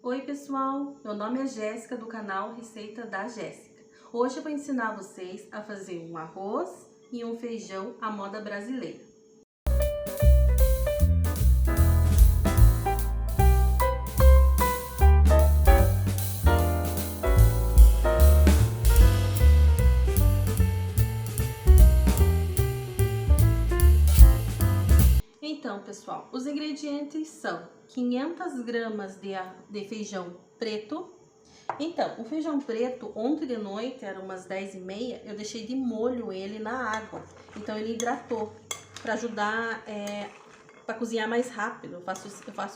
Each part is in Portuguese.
Oi pessoal, meu nome é Jéssica do canal Receita da Jéssica. Hoje eu vou ensinar vocês a fazer um arroz e um feijão à moda brasileira. Então pessoal, os ingredientes são 500 gramas de feijão preto. Então, o feijão preto, ontem de noite, era umas 10h30, eu deixei de molho ele na água. Então, ele hidratou, para ajudar para cozinhar mais rápido. Eu faço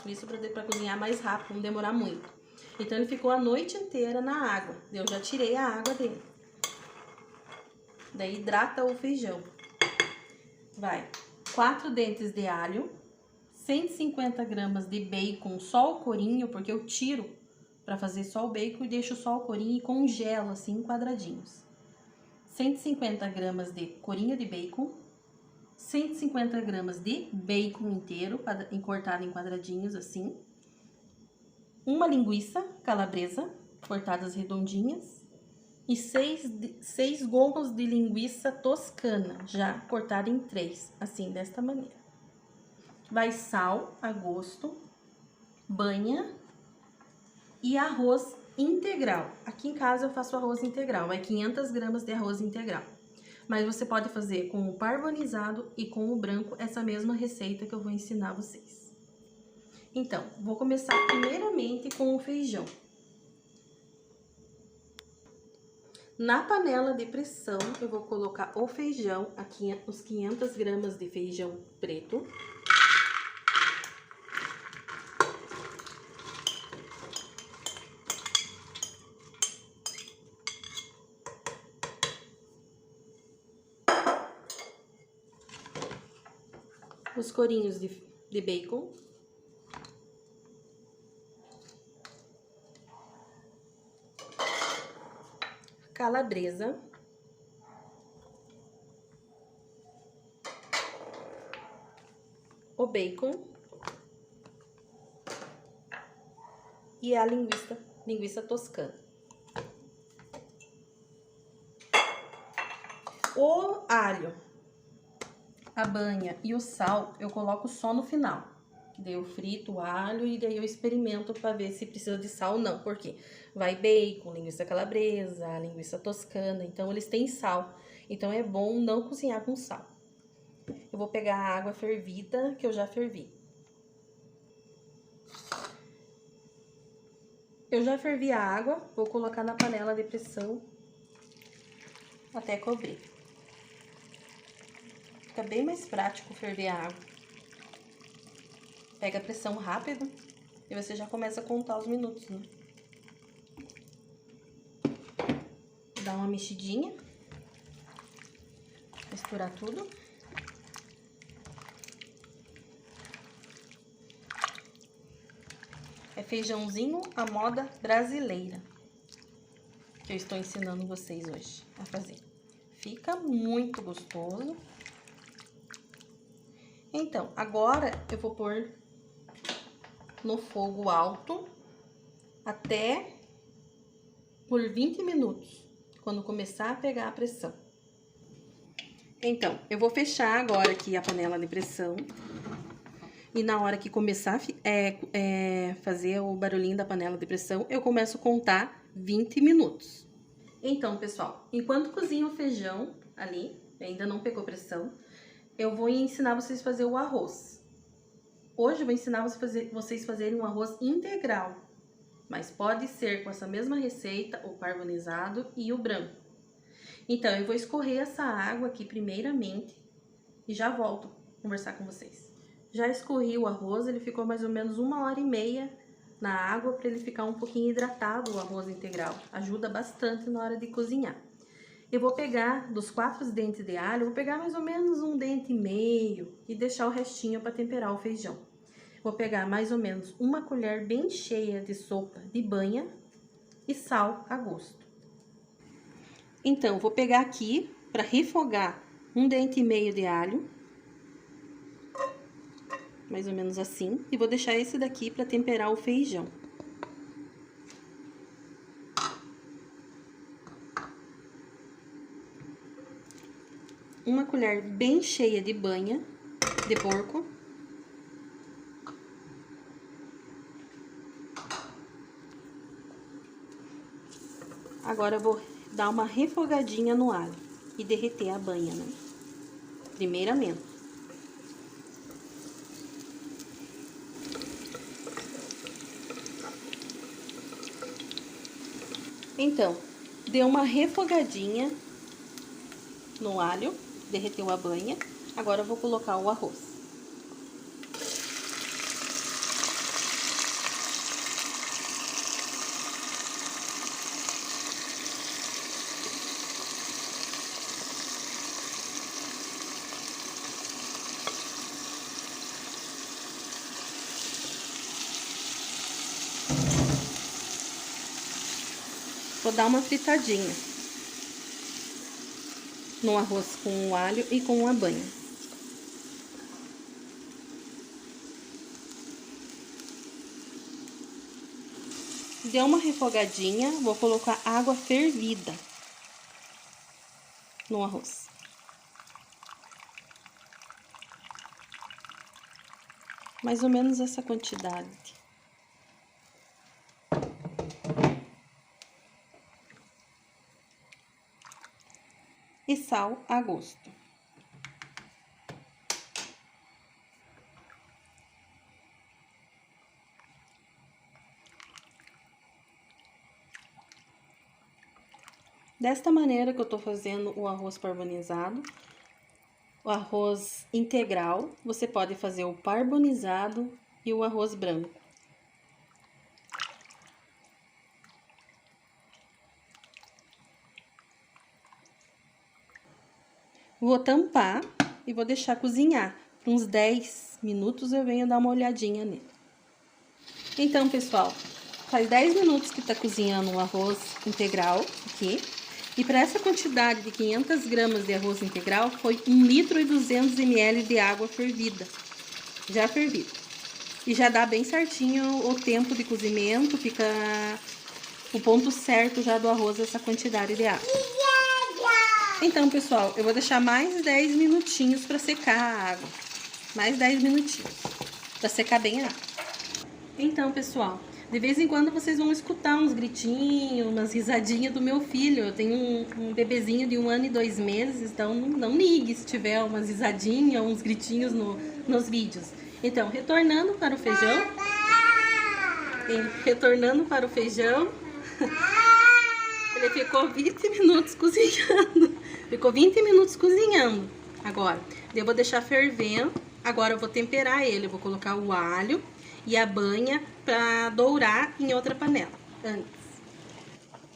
isso para cozinhar mais rápido, não demorar muito. Então, ele ficou a noite inteira na água. Eu já tirei a água dele. Daí, hidrata o feijão. Vai, 4 dentes de alho, 150 gramas de bacon, só o corinho, porque eu tiro para fazer só o bacon e deixo só o corinho e congelo assim em quadradinhos. 150 gramas de corinho de bacon, 150 gramas de bacon inteiro, cortado em quadradinhos assim. Uma linguiça calabresa, cortadas redondinhas. E 6 gomos de linguiça toscana, já cortada em 3, assim, desta maneira. Vai sal a gosto, banha e arroz integral. Aqui em casa eu faço arroz integral, vai 500 gramas de arroz integral. Mas você pode fazer com o parboilizado e com o branco, essa mesma receita que eu vou ensinar vocês. Então, vou começar primeiramente com o feijão. Na panela de pressão, eu vou colocar o feijão, aqui os 500 gramas de feijão preto. Os corinhos de bacon. Calabresa. O bacon. E a linguiça toscana. O alho, a banha e o sal eu coloco só no final. Daí eu frito o alho e daí eu experimento para ver se precisa de sal ou não. Porque vai bacon, linguiça calabresa, linguiça toscana, então eles têm sal. Então é bom não cozinhar com sal. Eu vou pegar a água fervida que eu já fervi. Eu já fervi a água, vou colocar na panela de pressão até cobrir. Fica bem mais prático ferver a água. Pega a pressão rápido e você já começa a contar os minutos, né? Dá uma mexidinha. Misturar tudo. É feijãozinho à moda brasileira que eu estou ensinando vocês hoje a fazer. Fica muito gostoso. Então, agora eu vou pôr no fogo alto até por 20 minutos, quando começar a pegar a pressão. Então, eu vou fechar agora aqui a panela de pressão. E na hora que começar a fazer o barulhinho da panela de pressão, eu começo a contar 20 minutos. Então, pessoal, enquanto cozinha o feijão ali, ainda não pegou pressão, eu vou ensinar vocês a fazer o arroz. Hoje eu vou ensinar vocês a fazerem um arroz integral, mas pode ser com essa mesma receita, o parboilizado e o branco. Então, eu vou escorrer essa água aqui primeiramente e já volto a conversar com vocês. Já escorri o arroz, ele ficou mais ou menos 1h30 na água para ele ficar um pouquinho hidratado, o arroz integral. Ajuda bastante na hora de cozinhar. Eu vou pegar dos 4 dentes de alho, eu vou pegar mais ou menos 1,5 dente e deixar o restinho para temperar o feijão. Vou pegar mais ou menos 1 colher bem cheia de sopa de banha e sal a gosto. Então, vou pegar aqui para refogar 1,5 dente de alho, mais ou menos assim, e vou deixar esse daqui para temperar o feijão. uma colher bem cheia de banha de porco. Agora eu vou dar uma refogadinha no alho e derreter a banha, né? Primeiramente. Então, deu uma refogadinha no alho, derreteu a banha. Agora eu vou colocar o arroz. Vou dar uma fritadinha no arroz com o alho e com a banha. Deu uma refogadinha, vou colocar água fervida no arroz. Mais ou menos essa quantidade. E sal a gosto. Desta maneira que eu tô fazendo o arroz parbolizado, o arroz integral, você pode fazer o parbolizado e o arroz branco. Vou tampar e vou deixar cozinhar. Por uns 10 minutos eu venho dar uma olhadinha nele. Então, pessoal, faz 10 minutos que tá cozinhando o arroz integral aqui. E para essa quantidade de 500 gramas de arroz integral, foi 1 litro e 200 ml de água fervida. Já fervida. E já dá bem certinho o tempo de cozimento, fica o ponto certo já do arroz, essa quantidade de água. Então, pessoal, eu vou deixar mais 10 minutinhos para secar a água. Mais 10 minutinhos, para secar bem a água. Então, pessoal, de vez em quando vocês vão escutar uns gritinhos, umas risadinhas do meu filho. Eu tenho um bebezinho de 1 ano e 2 meses, então não ligue se tiver umas risadinhas ou uns gritinhos nos vídeos. Então, retornando para o feijão. Ele ficou 20 minutos cozinhando. Ficou 20 minutos cozinhando. Agora, eu vou deixar fervendo. Agora eu vou temperar ele. Eu vou colocar o alho e a banha para dourar em outra panela. Antes,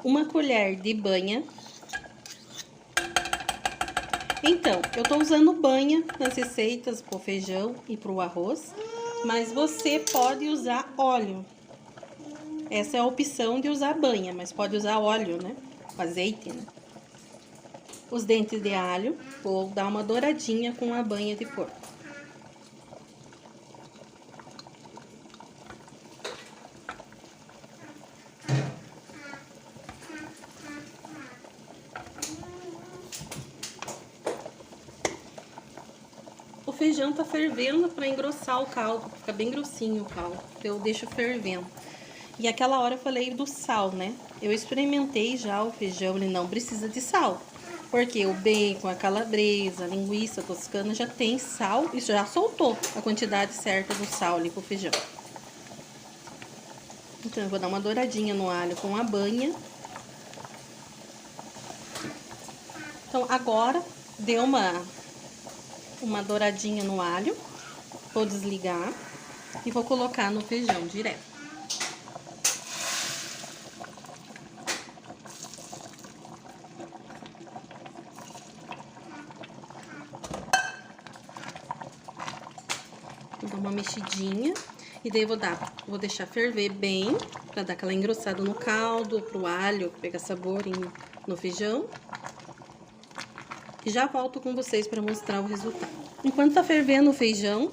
1 colher de banha. Então, eu tô usando banha nas receitas pro feijão e pro arroz, mas você pode usar óleo. Essa é a opção de usar banha, mas pode usar óleo, né? Azeite, né? Os dentes de alho, vou dar uma douradinha com a banha de porco. O feijão tá fervendo para engrossar o caldo, fica bem grossinho o caldo. Eu deixo fervendo. E aquela hora eu falei do sal, né? Eu experimentei já o feijão, ele não precisa de sal. Porque o bacon, a calabresa, a linguiça toscana já tem sal, isso já soltou a quantidade certa do sal ali pro feijão. Então eu vou dar uma douradinha no alho com a banha. Então agora deu uma douradinha no alho. Vou desligar e vou colocar no feijão direto. Vou dar uma mexidinha e daí vou deixar ferver bem, pra dar aquela engrossada no caldo, pro alho pegar sabor no feijão. E já volto com vocês para mostrar o resultado. Enquanto tá fervendo o feijão,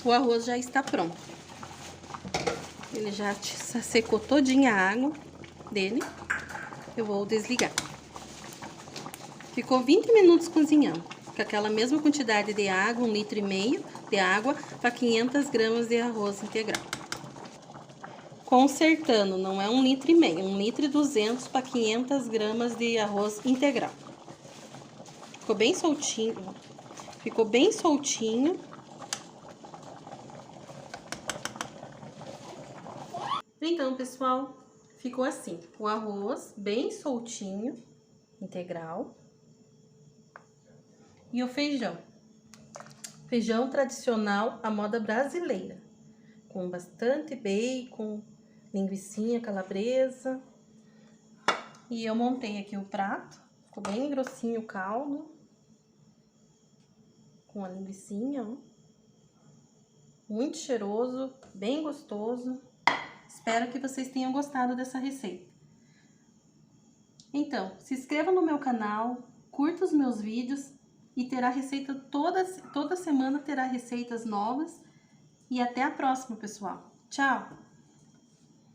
o arroz já está pronto. Ele já secou todinha a água dele. Eu vou desligar. Ficou 20 minutos cozinhando, com aquela mesma quantidade de água, 1,5 litro de água para 500 gramas de arroz integral. Consertando, não é 1,5 litro, 1,2 litro para 500 gramas de arroz integral. Ficou bem soltinho, ficou bem soltinho. Então, pessoal, ficou assim, o arroz bem soltinho, integral. E o feijão. Feijão tradicional à moda brasileira. Com bastante bacon, linguicinha calabresa. E eu montei aqui o prato. Ficou bem grossinho o caldo. Com a linguicinha, ó. Muito cheiroso, bem gostoso. Espero que vocês tenham gostado dessa receita. Então, se inscreva no meu canal, curta os meus vídeos e terá receita toda semana terá receitas novas. E até a próxima, pessoal. Tchau!